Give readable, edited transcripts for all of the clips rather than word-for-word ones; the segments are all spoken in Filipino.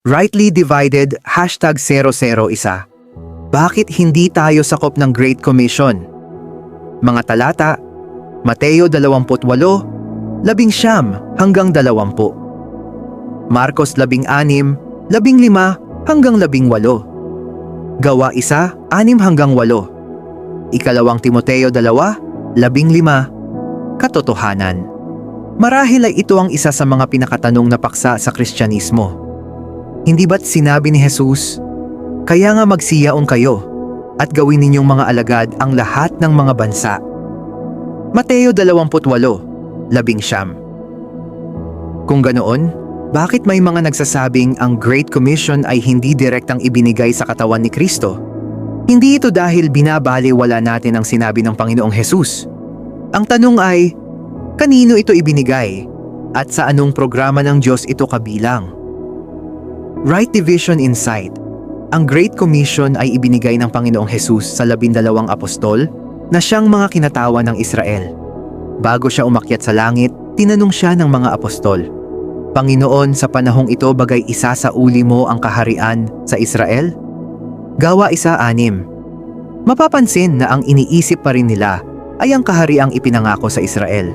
Rightly divided, #001. Bakit hindi tayo sakop ng Great Commission? Mga talata, Mateo 28, 19 hanggang 20. Marcos 16, 15 hanggang 18. Gawa 1, 6 hanggang 8. Ikalawang Timoteo 2, 15. Katotohanan. Marahil ay ito ang isa sa mga pinakatanong na paksa sa Kristyanismo. Hindi ba't sinabi ni Jesus, "Kaya nga magsiyaon kayo at gawin ninyong mga alagad ang lahat ng mga bansa"? Mateo 28, 11. Kung ganoon, bakit may mga nagsasabing ang Great Commission ay hindi direktang ibinigay sa katawan ni Kristo? Hindi ito dahil binabaliwala natin ang sinabi ng Panginoong Jesus. Ang tanong ay, kanino ito ibinigay at sa anong programa ng Diyos ito kabilang? Right Division Insight. Ang Great Commission ay ibinigay ng Panginoong Jesus sa 12 apostol na siyang mga kinatawa ng Israel. Bago siya umakyat sa langit, tinanong siya ng mga apostol, "Panginoon, sa panahong ito bagay isasauli mo ang kaharian sa Israel?" Gawa 1:6. Mapapansin na ang iniisip pa rin nila ay ang kahariang ipinangako sa Israel.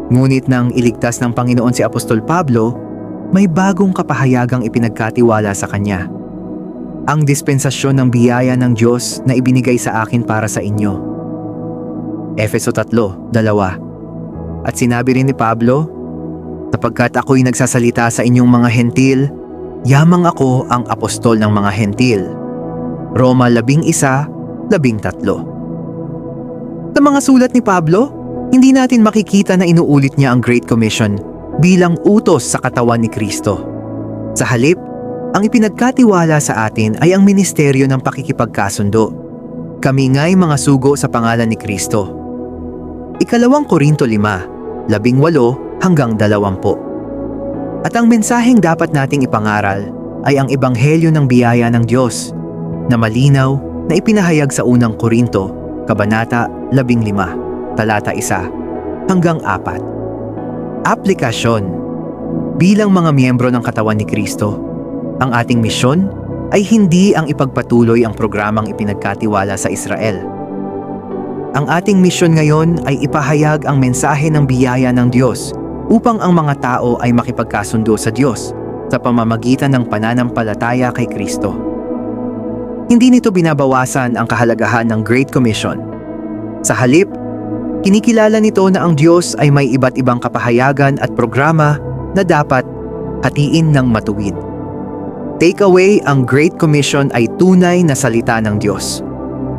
Ngunit nang iligtas ng Panginoon si Apostol Pablo, may bagong kapahayagang ipinagkatiwala sa kanya. Ang dispensasyon ng biyaya ng Diyos na ibinigay sa akin para sa inyo. Efeso 3:2. At sinabi rin ni Pablo, "Sapagkat ako'y nagsasalita sa inyong mga hentil, yamang ako ang apostol ng mga hentil." Roma 11:13. Sa mga sulat ni Pablo, hindi natin makikita na inuulit niya ang Great Commission bilang utos sa katawan ni Kristo. Sa halip, ang ipinagkatiwala sa atin ay ang ministeryo ng pakikipagkasundo. Kami nga'y mga sugo sa pangalan ni Kristo. Ikalawang Korinto 5, 18 hanggang 20. At ang mensaheng dapat nating ipangaral ay ang ebanghelyo ng biyaya ng Diyos na malinaw na ipinahayag sa unang Korinto, Kabanata 15, talata 1 hanggang 4. Aplikasyon. Bilang mga miyembro ng katawan ni Kristo, ang ating misyon ay hindi ang ipagpatuloy ang programang ipinagkatiwala sa Israel. Ang ating misyon ngayon ay ipahayag ang mensahe ng biyaya ng Diyos upang ang mga tao ay makipagkasundo sa Diyos sa pamamagitan ng pananampalataya kay Kristo. Hindi nito binabawasan ang kahalagahan ng Great Commission. Sa halip, kinikilala nito na ang Diyos ay may iba't ibang kapahayagan at programa na dapat hatiin ng matuwid. Takeaway, ang Great Commission ay tunay na salita ng Diyos.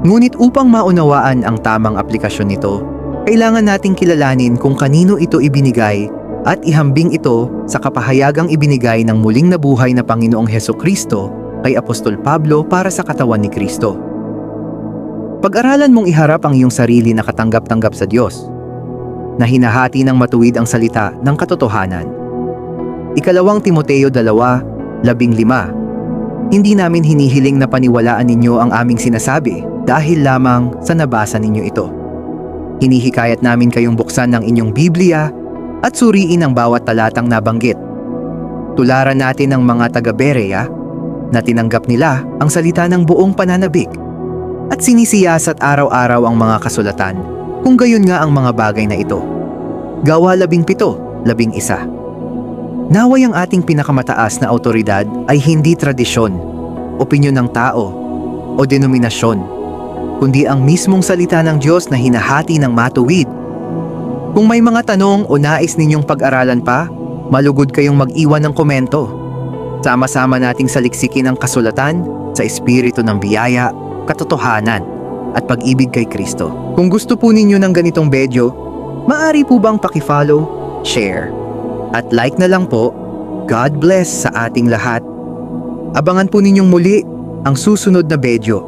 Ngunit upang maunawaan ang tamang aplikasyon nito, kailangan nating kilalanin kung kanino ito ibinigay at ihambing ito sa kapahayagang ibinigay ng muling nabuhay na Panginoong Hesukristo kay Apostol Pablo para sa katawan ni Kristo. Pag-aralan mong iharap ang iyong sarili na katanggap-tanggap sa Diyos, na hinahati ng matuwid ang salita ng katotohanan. Ikalawang Timoteo 2:15. Hindi namin hinihiling na paniwalaan ninyo ang aming sinasabi dahil lamang sa nabasa ninyo ito. Hinihikayat namin kayong buksan ng inyong Biblia at suriin ang bawat talatang nabanggit. Tularan natin ang mga taga-Berea na tinanggap nila ang salita ng buong pananabik at sinisiyasat araw-araw ang mga kasulatan, kung gayon nga ang mga bagay na ito. Gawa 17:11. Naway ang ating pinakamataas na awtoridad ay hindi tradisyon, opinyon ng tao, o denominasyon, kundi ang mismong salita ng Diyos na hinahati ng matuwid. Kung may mga tanong o nais ninyong pag-aralan pa, malugod kayong mag-iwan ng komento. Sama-sama nating saliksikin ang kasulatan sa espiritu ng biyaya, katotohanan, at pag-ibig kay Kristo. Kung gusto po ninyo ng ganitong video, maaari po bang paki-follow, share, at like na lang po? God bless sa ating lahat. Abangan po ninyong muli ang susunod na video.